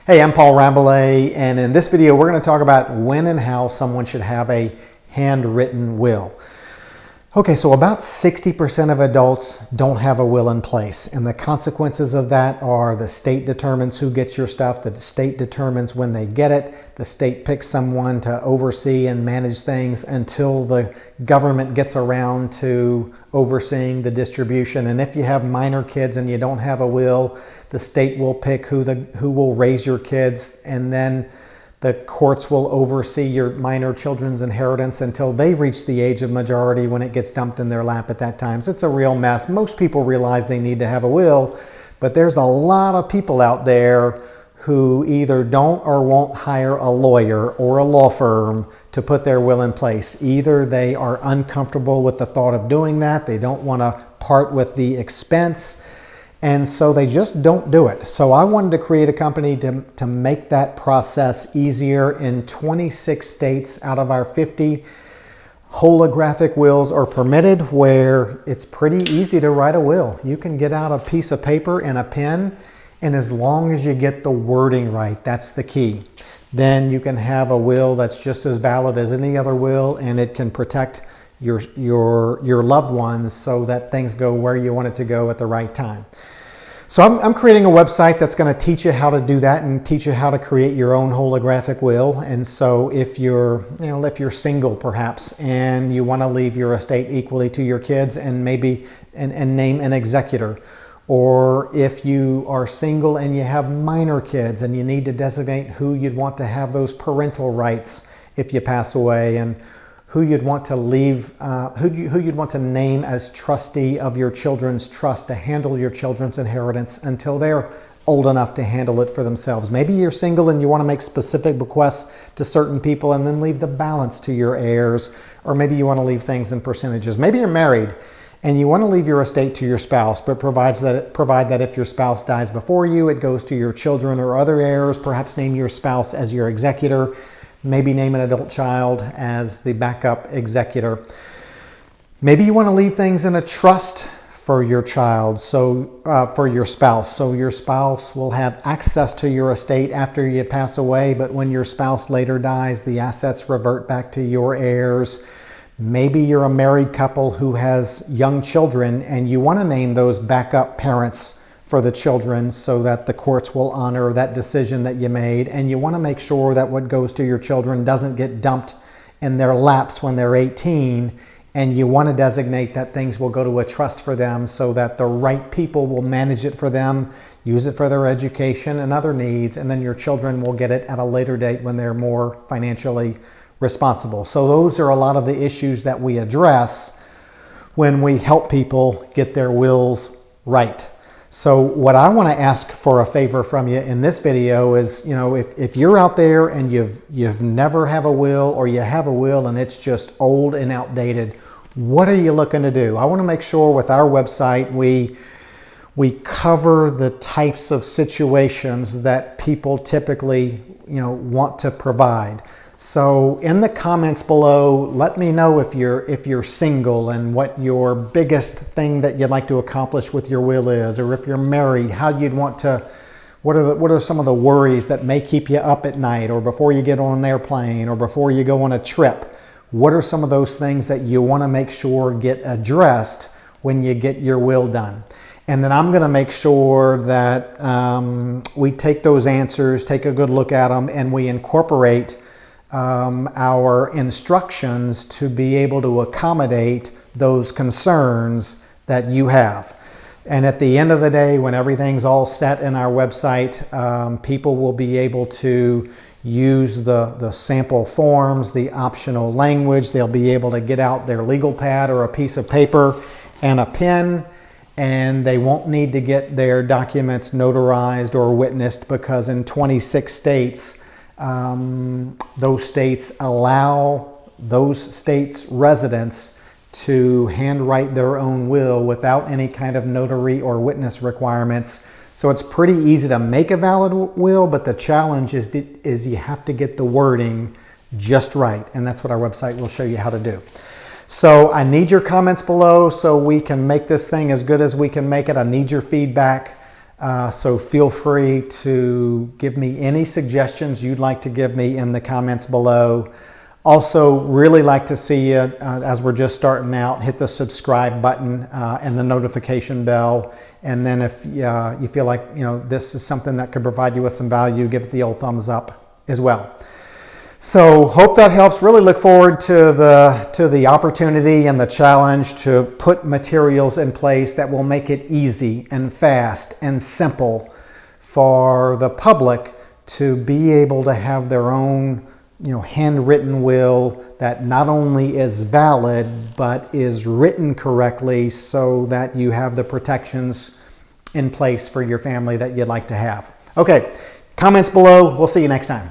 Hey, I'm Paul Rambolet, and in this video we're going to talk about when and how someone should have a handwritten will. Okay, so about 60% of adults don't have a will in place, and the consequences of that are the state determines who gets your stuff, the state determines when they get it, the state picks someone to oversee and manage things until the government gets around to overseeing the distribution. And if you have minor kids and you don't have a will, the state will pick who will raise your kids, and then the courts will oversee your minor children's inheritance until they reach the age of majority, when it gets dumped in their lap at that time. So it's a real mess. Most people realize they need to have a will, but there's a lot of people out there who either don't or won't hire a lawyer or a law firm to put their will in place. Either they are uncomfortable with the thought of doing that, they don't want to part with the expense, and so they just don't do it. So I wanted to create a company to make that process easier. In 26 states out of our 50, holographic wills are permitted, where it's pretty easy to write a will. You can get out a piece of paper and a pen, and as long as you get the wording right, that's the key. Then you can have a will that's just as valid as any other will, and it can protect your loved ones so that things go where you want it to go at the right time. So I'm creating a website that's going to teach you how to do that and teach you how to create your own holographic will. And so if you're single perhaps, and you want to leave your estate equally to your kids and maybe and name an executor, or if you are single and you have minor kids and you need to designate who you'd want to have those parental rights if you pass away, and who you'd want to leave, who you'd want to name as trustee of your children's trust to handle your children's inheritance until they're old enough to handle it for themselves. Maybe you're single and you want to make specific bequests to certain people and then leave the balance to your heirs, or maybe you want to leave things in percentages. Maybe you're married and you want to leave your estate to your spouse, but provide that if your spouse dies before you, it goes to your children or other heirs. Perhaps name your spouse as your executor. Maybe name an adult child as the backup executor. Maybe you want to leave things in a trust for your child, for your spouse. So your spouse will have access to your estate after you pass away, but when your spouse later dies, the assets revert back to your heirs. Maybe you're a married couple who has young children, and you want to name those backup parents for the children so that the courts will honor that decision that you made. And you want to make sure that what goes to your children doesn't get dumped in their laps when they're 18. And you want to designate that things will go to a trust for them so that the right people will manage it for them, use it for their education and other needs, and then your children will get it at a later date when they're more financially responsible. So those are a lot of the issues that we address when we help people get their wills right. So what I want to ask for a favor from you in this video is, if you're out there and you've never have a will, or you have a will and it's just old and outdated, what are you looking to do? I want to make sure with our website we cover the types of situations that people typically want to provide. So in the comments below, let me know if you're single and what your biggest thing that you'd like to accomplish with your will is, or if you're married, how you'd want to, what are some of the worries that may keep you up at night, or before you get on an airplane, or before you go on a trip. What are some of those things that you want to make sure get addressed when you get your will done? And then I'm going to make sure that we take those answers, take a good look at them, and we incorporate our instructions to be able to accommodate those concerns that you have. And at the end of the day, when everything's all set in our website, people will be able to use the sample forms, the optional language. They'll be able to get out their legal pad or a piece of paper and a pen, and they won't need to get their documents notarized or witnessed, because in 26 states, those states allow those states' residents to handwrite their own will without any kind of notary or witness requirements. So it's pretty easy to make a valid will, but the challenge is you have to get the wording just right, and that's what our website will show you how to do. So I need your comments below so we can make this thing as good as we can make it. I need your feedback. So feel free to give me any suggestions you'd like to give me in the comments below. Also, really like to see you, as we're just starting out, hit the subscribe button and the notification bell. And then if you feel like this is something that could provide you with some value, give it the old thumbs up as well. So hope that helps. Really look forward to the opportunity and the challenge to put materials in place that will make it easy and fast and simple for the public to be able to have their own handwritten will that not only is valid, but is written correctly so that you have the protections in place for your family that you'd like to have. Okay, comments below. We'll see you next time.